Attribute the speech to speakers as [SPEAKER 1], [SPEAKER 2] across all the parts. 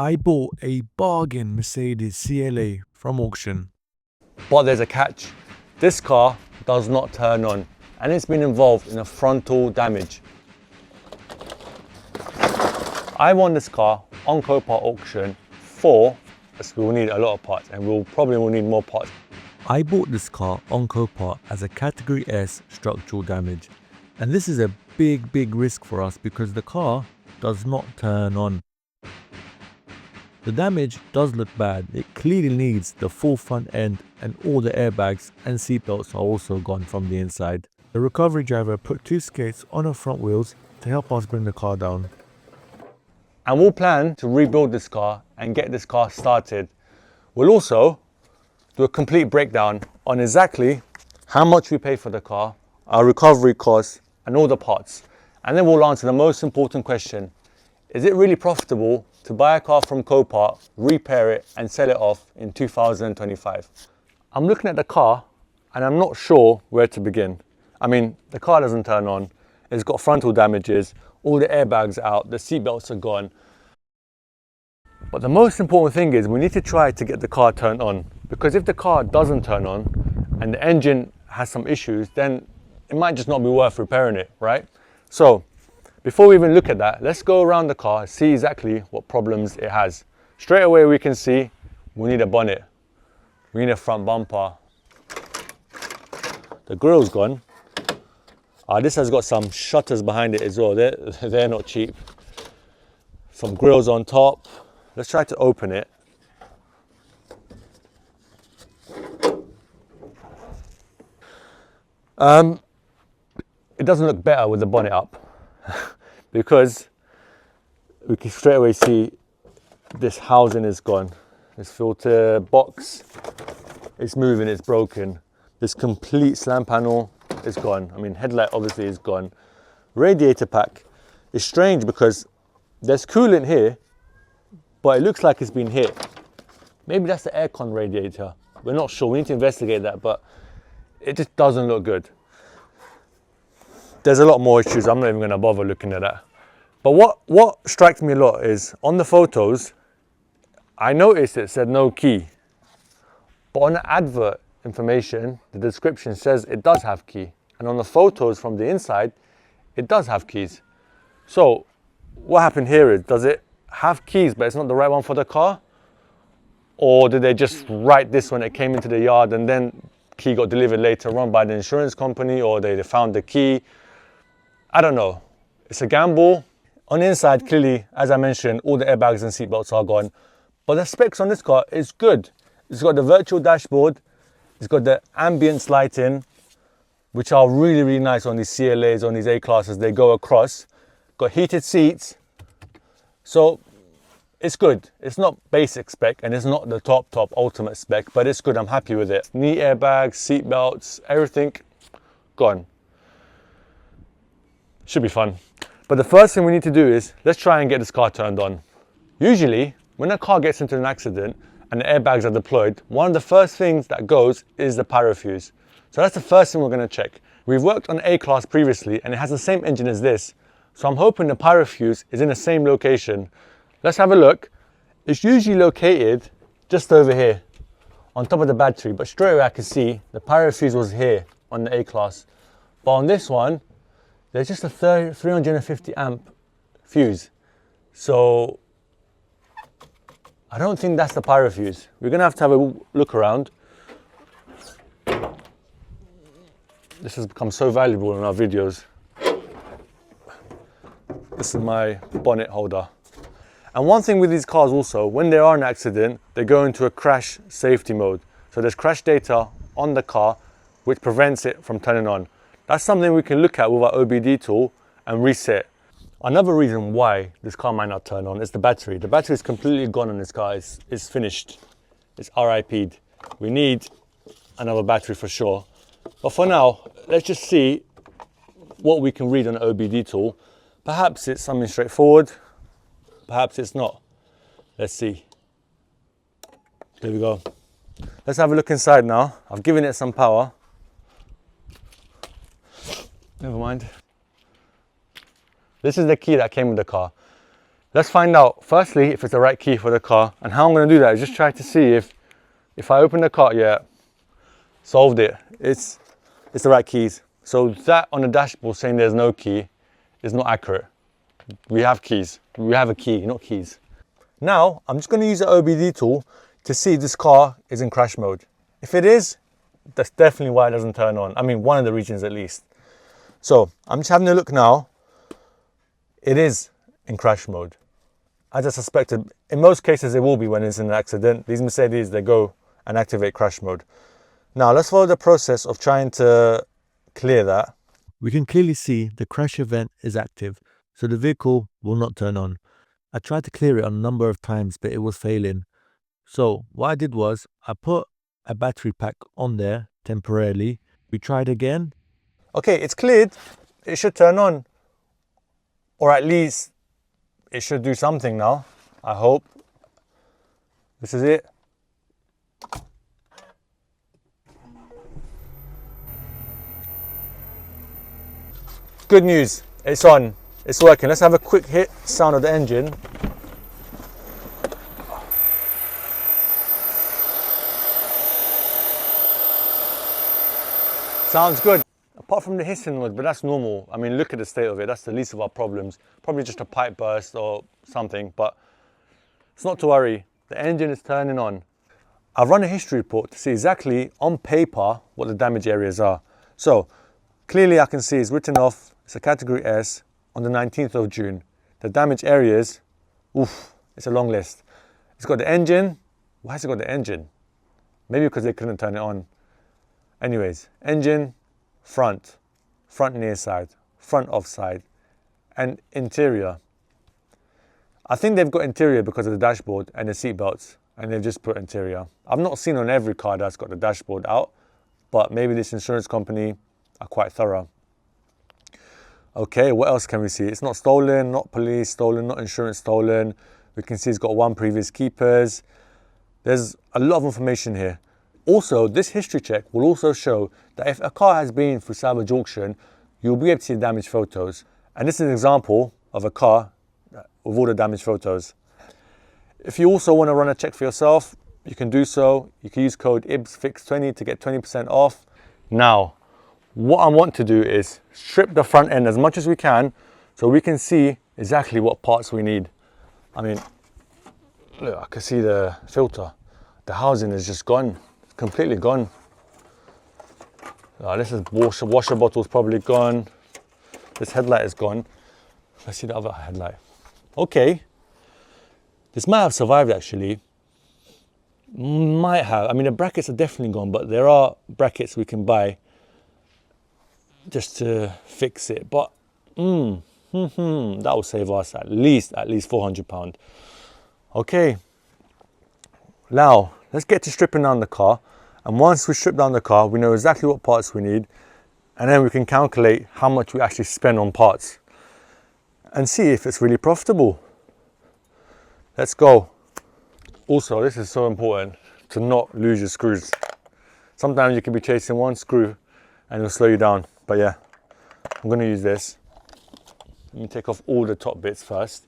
[SPEAKER 1] I bought a bargain Mercedes CLA from auction.
[SPEAKER 2] But there's a catch. This car does not turn on and it's been involved in a frontal damage. I won this car on Copart auction as we will need a lot of parts and we'll probably need more parts.
[SPEAKER 1] I bought this car on Copart as a Category S structural damage. And this is a big risk for us because the car does not turn on. The damage does look bad. It clearly needs the full front end and all the airbags and seatbelts are also gone from the inside. The recovery driver put 2 skates on our front wheels to help us bring the car down.
[SPEAKER 2] And we'll plan to rebuild this car and get this car started. We'll also do a complete breakdown on exactly how much we pay for the car, our recovery costs and all the parts. And then we'll answer the most important question. Is it really profitable to buy a car from Copart, repair it and sell it off in 2025? I'm looking at the car and I'm not sure where to begin. I mean, the car doesn't turn on, it's got frontal damages, all the airbags are out, the seatbelts are gone. But the most important thing is we need to try to get the car turned on, because if the car doesn't turn on and the engine has some issues, then it might just not be worth repairing it, right? So before we even look at that, let's go around the car, see exactly what problems it has. Straight away we can see we need a bonnet, we need a front bumper, the grille's gone. This has got some shutters behind it as well, they're not cheap. Some grills on top. Let's try to open it. It doesn't look better with the bonnet up because we can straight away see this housing is gone. This filter box is moving, it's broken. This complete slam panel is gone. I mean, headlight obviously is gone. Radiator pack is strange because there's coolant here, but it looks like it's been hit. Maybe that's the aircon radiator. We're not sure, we need to investigate that, but it just doesn't look good. There's a lot more issues, I'm not even gonna bother looking at that. But what strikes me a lot is, on the photos, I noticed it said no key. But on the advert information, the description says it does have key. And on the photos from the inside, it does have keys. So what happened here is, does it have keys but it's not the right one for the car? Or did they just write this when it came into the yard and then key got delivered later on by the insurance company, or they found the key? I don't know. It's a gamble. On the inside, clearly, as I mentioned, all the airbags and seatbelts are gone. But the specs on this car is good. It's got the virtual dashboard. It's got the ambience lighting, which are really nice on these CLAs, on these A-classes. They go across. Got heated seats. So it's good. It's not basic spec and it's not the top ultimate spec, but it's good. I'm happy with it. Knee airbags, seat belts, everything gone. Should be fun. But the first thing we need to do is, let's try and get this car turned on. Usually, when a car gets into an accident and the airbags are deployed, one of the first things that goes is the power fuse. So that's the first thing we're going to check. We've worked on A-Class previously and it has the same engine as this. So I'm hoping the power fuse is in the same location. Let's have a look. It's usually located just over here on top of the battery, but straight away I can see the power fuse was here on the A-Class. But on this one, there's just a 350 amp fuse. So I don't think that's the power fuse. We're gonna have a look around. This has become so valuable in our videos. This is my bonnet holder. And one thing with these cars also, when they are in an accident, they go into a crash safety mode. So there's crash data on the car, which prevents it from turning on. That's something we can look at with our OBD tool and reset. Another reason why this car might not turn on is the battery. The battery is completely gone on this car. It's finished. It's RIP'd. We need another battery for sure. But for now, let's just see what we can read on the OBD tool. Perhaps it's something straightforward. Perhaps it's not. Let's see. Here we go. Let's have a look inside now. I've given it some power. Never mind. This is the key that came with the car. Let's find out, firstly, if it's the right key for the car. And how I'm going to do that is just try to see if I open the car, yeah, solved it. It's the right keys. So that on the dashboard saying there's no key is not accurate. We have keys. We have a key, not keys. Now, I'm just going to use the OBD tool to see if this car is in crash mode. If it is, that's definitely why it doesn't turn on. I mean, one of the regions at least. So I'm just having a look now. It is in crash mode. As I suspected, in most cases it will be when it's in an accident. These Mercedes, they go and activate crash mode. Now let's follow the process of trying to clear that.
[SPEAKER 1] We can clearly see the crash event is active, so the vehicle will not turn on. I tried to clear it a number of times, but it was failing. So what I did was I put a battery pack on there temporarily. We tried again.
[SPEAKER 2] Okay, it's cleared. It should turn on. Or at least it should do something now, I hope. This is it. Good news, it's on, it's working. Let's have a quick hit sound of the engine. Sounds good. Apart from the hissing noise, but that's normal. I mean, look at the state of it. That's the least of our problems. Probably just a pipe burst or something, but it's not to worry. The engine is turning on. I've run a history report to see exactly on paper what the damage areas are. So clearly I can see it's written off. It's a category S on the 19th of June. The damage areas, oof, it's a long list. It's got the engine. Why has it got the engine? Maybe because they couldn't turn it on. Anyways, engine, front near side, front off side, and interior. I think they've got interior because of the dashboard and the seat belts, and they've just put interior. I've not seen on every car that's got the dashboard out, but maybe this insurance company are quite thorough. Okay, what else can we see? It's not stolen, not police stolen, not insurance stolen. We can see it's got one previous keepers. There's a lot of information here. Also, this history check will also show that if a car has been through salvage auction, you'll be able to see the damaged photos. And this is an example of a car with all the damaged photos. If you also want to run a check for yourself, you can do so. You can use code IBSFIX20 to get 20% off. Now, what I want to do is strip the front end as much as we can so we can see exactly what parts we need. I mean, look, I can see the filter. The housing is just gone, completely gone. This is washer bottle's probably gone. This headlight is gone. Let's see the other headlight. Okay, this might have survived actually. Might have. I mean, the brackets are definitely gone, but there are brackets we can buy just to fix it. But that will save us at least £400. Okay, now let's get to stripping down the car. And once we strip down the car, we know exactly what parts we need, and then we can calculate how much we actually spend on parts and see if it's really profitable. Let's go. Also, this is so important to not lose your screws. Sometimes you can be chasing one screw and it'll slow you down. But yeah, I'm going to use this. Let me take off all the top bits first.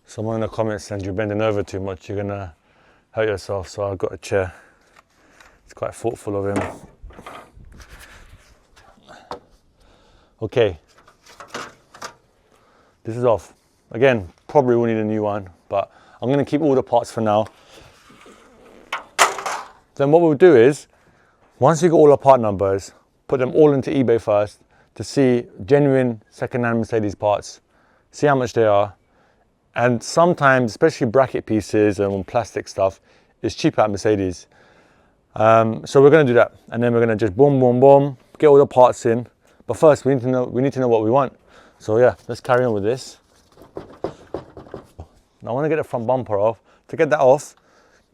[SPEAKER 2] Someone in the comments said you're bending over too much, you're going to hurt yourself, so I've got a chair. It's quite thoughtful of him. Okay, this is off. Again, probably will need a new one, but I'm going to keep all the parts for now. Then what we'll do is, once you got all our part numbers, put them all into eBay first to see genuine second-hand Mercedes parts, see how much they are. And sometimes, especially bracket pieces and plastic stuff, is cheaper at Mercedes. So we're going to do that, and then we're going to just boom, boom, boom, get all the parts in. But first, we need to know what we want. So yeah, let's carry on with this. Now I want to get the front bumper off. To get that off,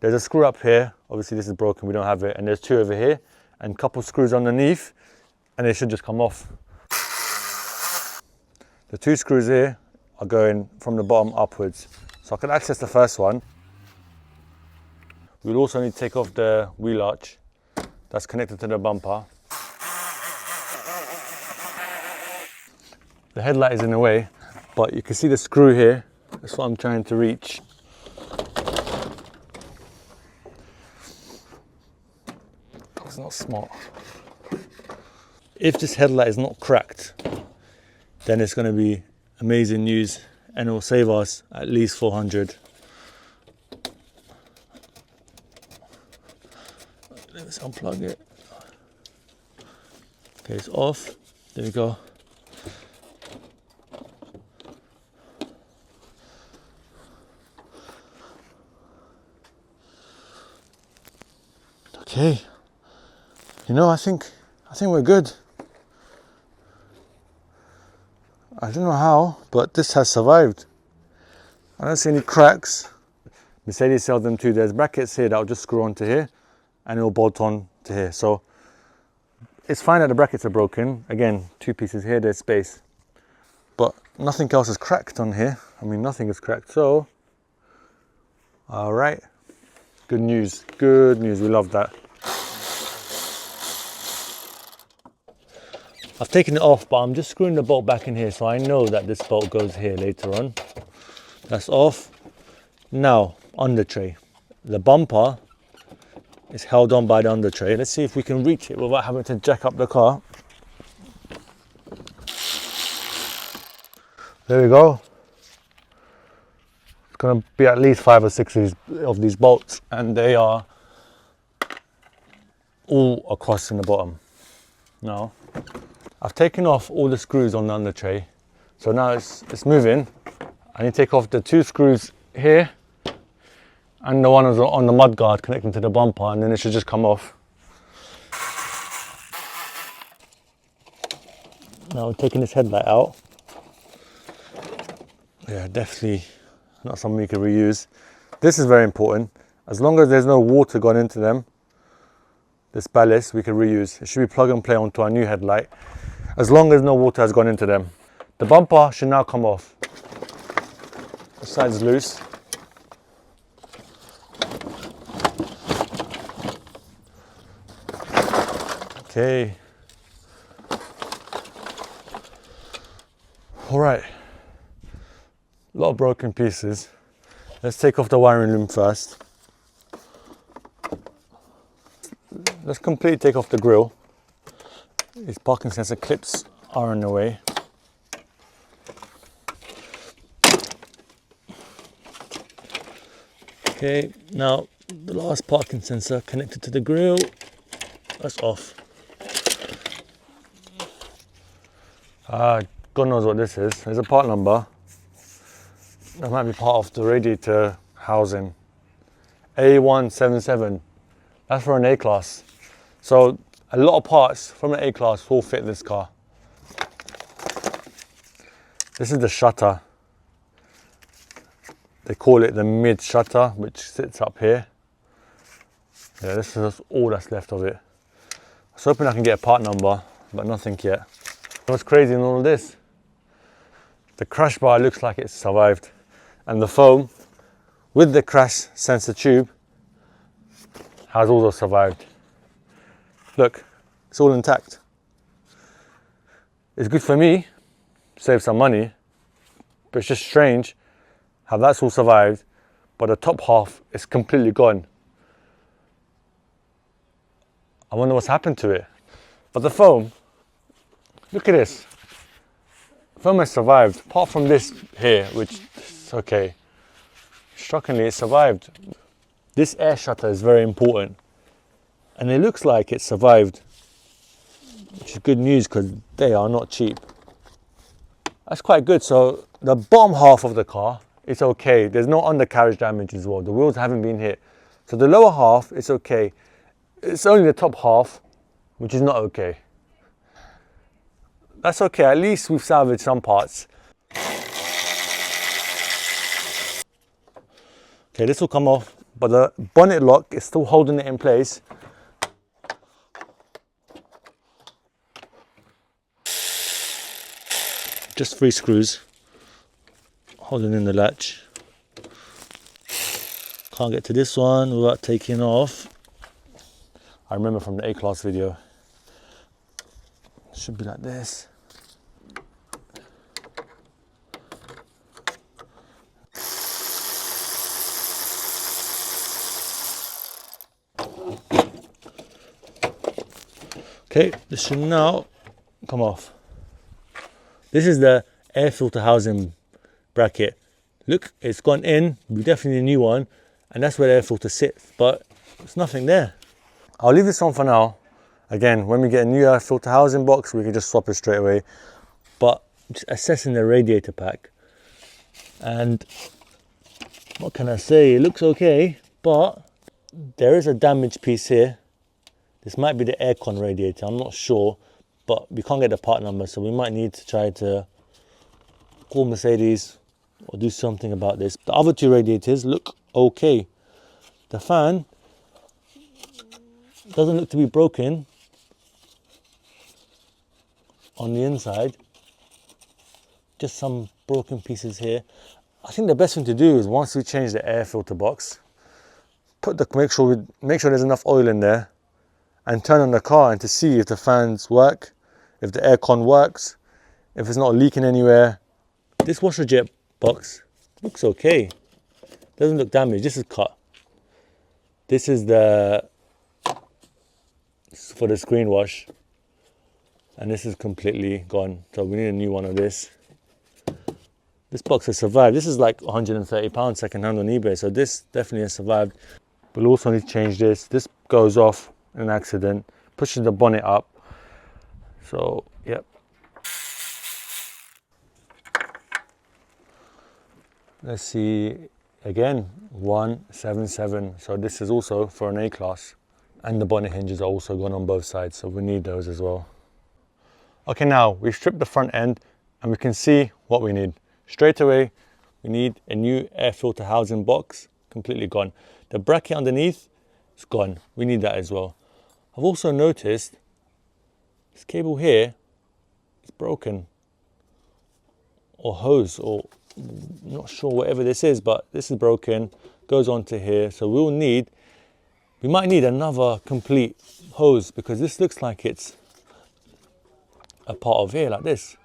[SPEAKER 2] there's a screw up here. Obviously this is broken, we don't have it. And there's two over here, and a couple screws underneath, and they should just come off. The two screws here are going from the bottom upwards. So I can access the first one. We'll also need to take off the wheel arch that's connected to the bumper. The headlight is in the way, but you can see the screw here. That's what I'm trying to reach. That's not smart. If this headlight is not cracked, then it's going to be amazing news and it will save us at least 400. Let's unplug it. Okay, it's off. There we go. Okay. You know, I think we're good. I don't know how, but this has survived. I don't see any cracks. Mercedes sells them too. There's brackets here that will just screw onto here and it will bolt on to here. So it's fine that the brackets are broken. Again, 2 pieces here, there's space. But nothing else is cracked on here. I mean, nothing is cracked. So, all right. Good news. Good news. We love that. I've taken it off, but I'm just screwing the bolt back in here, so I know that this bolt goes here later on. That's off. Now, under tray. The bumper is held on by the under tray. Let's see if we can reach it without having to jack up the car. There we go. It's going to be at least 5 or 6 of these bolts, and they are all across in the bottom. Now, I've taken off all the screws on the under tray, so now it's moving. I need to take off the 2 screws here and the one on the mud guard connecting to the bumper, and then it should just come off. Now taking this headlight out. Yeah, definitely not something you can reuse. This is very important. As long as there's no water gone into them, this ballast we can reuse. It should be plug and play onto our new headlight, as long as no water has gone into them. The bumper should now come off. The side's loose. Okay. All right. A lot of broken pieces. Let's take off the wiring loom first. Let's completely take off the grille. These parking sensor clips are in the way. Okay, now the last parking sensor connected to the grille, that's off. God knows what this is. There's a part number. That might be part of the radiator housing. A177. That's for an A-Class. So a lot of parts from an A-Class will fit this car. This is the shutter. They call it the mid shutter, which sits up here. Yeah, this is all that's left of it. I was hoping I can get a part number, but nothing yet. What's crazy in all of this? The crash bar looks like it's survived, and the foam with the crash sensor tube has also survived. Look, it's all intact. It's good for me, save some money, but it's just strange how that's all survived, but the top half is completely gone. I wonder what's happened to it. But the foam, look at this. Foam has survived, apart from this here, which is okay. Shockingly, it survived. This air shutter is very important, and it looks like it survived, which is good news because they are not cheap. That's quite good. So the bottom half of the car is okay. There's no undercarriage damage as well. The wheels haven't been hit. So the lower half is okay. It's only the top half which is not okay. That's okay, at least we've salvaged some parts. Okay, this will come off, but the bonnet lock is still holding it in place. Just 3 screws holding in the latch. Can't get to this one without taking off. I I remember from the A-Class video. It should be like this. Okay, this should now come off. This is the air filter housing bracket. Look, it's gone in. We definitely need a new one, and that's where the air filter sits, but there's nothing there. I'll leave this on for now. Again, when we get a new air filter housing box, we can just swap it straight away. But just assessing the radiator pack, and what can I say? It looks okay, but there is a damaged piece here. This might be the aircon radiator, I'm not sure, but we can't get the part number, so we might need to try to call Mercedes or do something about this. The other two radiators look okay. The fan doesn't look to be broken on the inside, just some broken pieces here. I think the best thing to do is once we change the air filter box, make sure there's enough oil in there, and turn on the car and to see if the fans work, if the aircon works, if it's not leaking anywhere. This washer jet box looks okay. Doesn't look damaged. This is cut. This is for the screen wash, and this is completely gone. So we need a new one of this. This box has survived. This is like £130 second hand on eBay, so this definitely has survived. We'll also need to change this. This goes off in an accident, pushes the bonnet up. So, yep. Let's see, again, 177. So this is also for an A-Class. And the bonnet hinges are also gone on both sides, so we need those as well. Okay, now we've stripped the front end and we can see what we need. Straight away, we need a new air filter housing box, completely gone. The bracket underneath is gone. We need that as well. I've also noticed this cable here is broken, or hose, or I'm not sure whatever this is, but this is broken, goes onto here. So we might need another complete hose, because this looks like it's a part of here like this.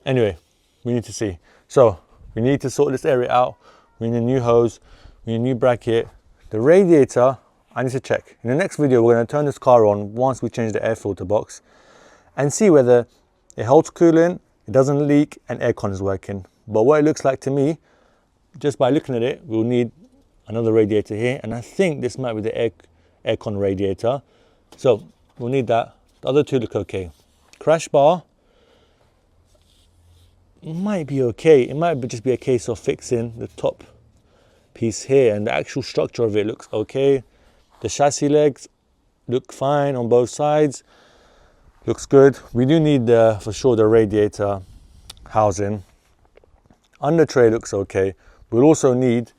[SPEAKER 2] Anyway, we need to see. So we need to sort this area out. We need a new hose, we need a new bracket. The radiator, I need to check. In the next video, we're going to turn this car on once we change the air filter box and see whether it holds coolant, it doesn't leak, and aircon is working. But what it looks like to me, just by looking at it, we'll need another radiator here, and I think this might be the aircon radiator. So we'll need that. The other two look okay. Crash bar might be okay. It might just be a case of fixing the top piece here, and the actual structure of it looks okay. The chassis legs look fine on both sides, looks good. We do need for sure the radiator housing. Under tray looks okay. We'll also need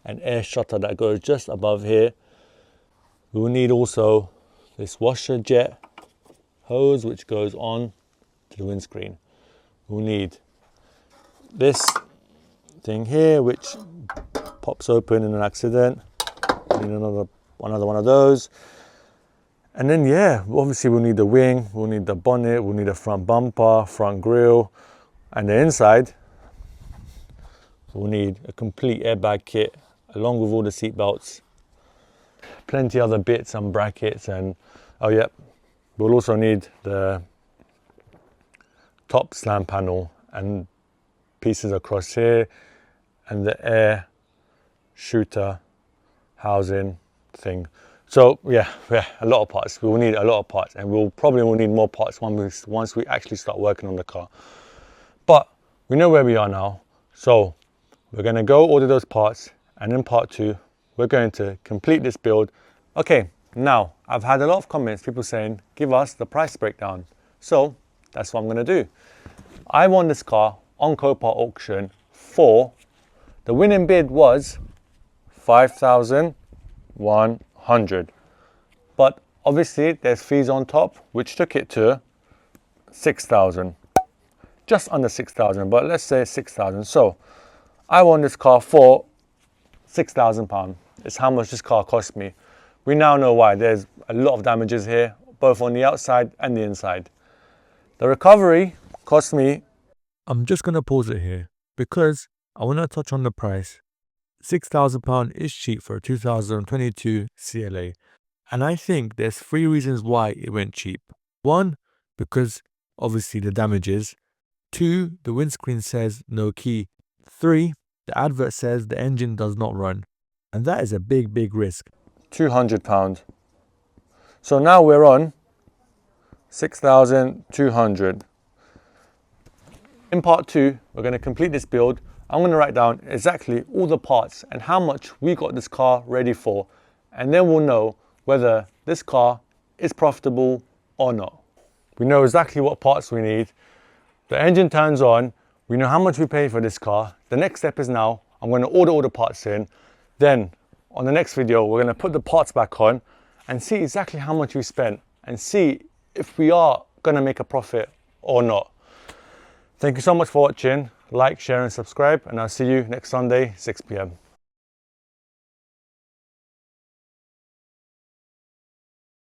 [SPEAKER 2] an air shutter that goes just above here. We'll need also this washer jet hose which goes on to the windscreen. We'll need this thing here which pops open in an accident. We need another one of those. And then yeah, obviously we'll need the wing, we'll need the bonnet, we'll need a front bumper, front grille, and the inside we'll need a complete airbag kit along with all the seat belts, plenty other bits and brackets, and oh yeah, we'll also need the top slam panel and pieces across here, and the air shooter housing thing. So yeah, a lot of parts. We will need a lot of parts, and we'll probably need more parts once we actually start working on the car. But we know where we are now, so we're going to go order those parts, and in part 2 we're going to complete this build. Okay, now I've had a lot of comments, people saying give us the price breakdown, so that's what I'm going to do. I won this car on Copart auction for, the winning bid was 5,100, but obviously there's fees on top which took it to 6,000, just under 6,000, but let's say 6,000. So I won this car for £6,000. It's how much this car cost me. We now know why. There's a lot of damages here, both on the outside and the inside. The recovery cost me...
[SPEAKER 1] I'm just going to pause it here because I want to touch on the price. £6,000 is cheap for a 2022 CLA. And I think there's 3 reasons why it went cheap. 1, because obviously the damages. 2, the windscreen says no key. 3, the advert says the engine does not run. And that is a big, big risk.
[SPEAKER 2] £200. So now we're on 6,200. In part 2, we're going to complete this build. I'm going to write down exactly all the parts and how much we got this car ready for. And then we'll know whether this car is profitable or not. We know exactly what parts we need. The engine turns on. We know how much we pay for this car. The next step is now I'm going to order all the parts in. Then on the next video, we're going to put the parts back on and see exactly how much we spent and see if we are going to make a profit or not. Thank you so much for watching. Like, share and subscribe, and I'll see you next Sunday, 6 p.m.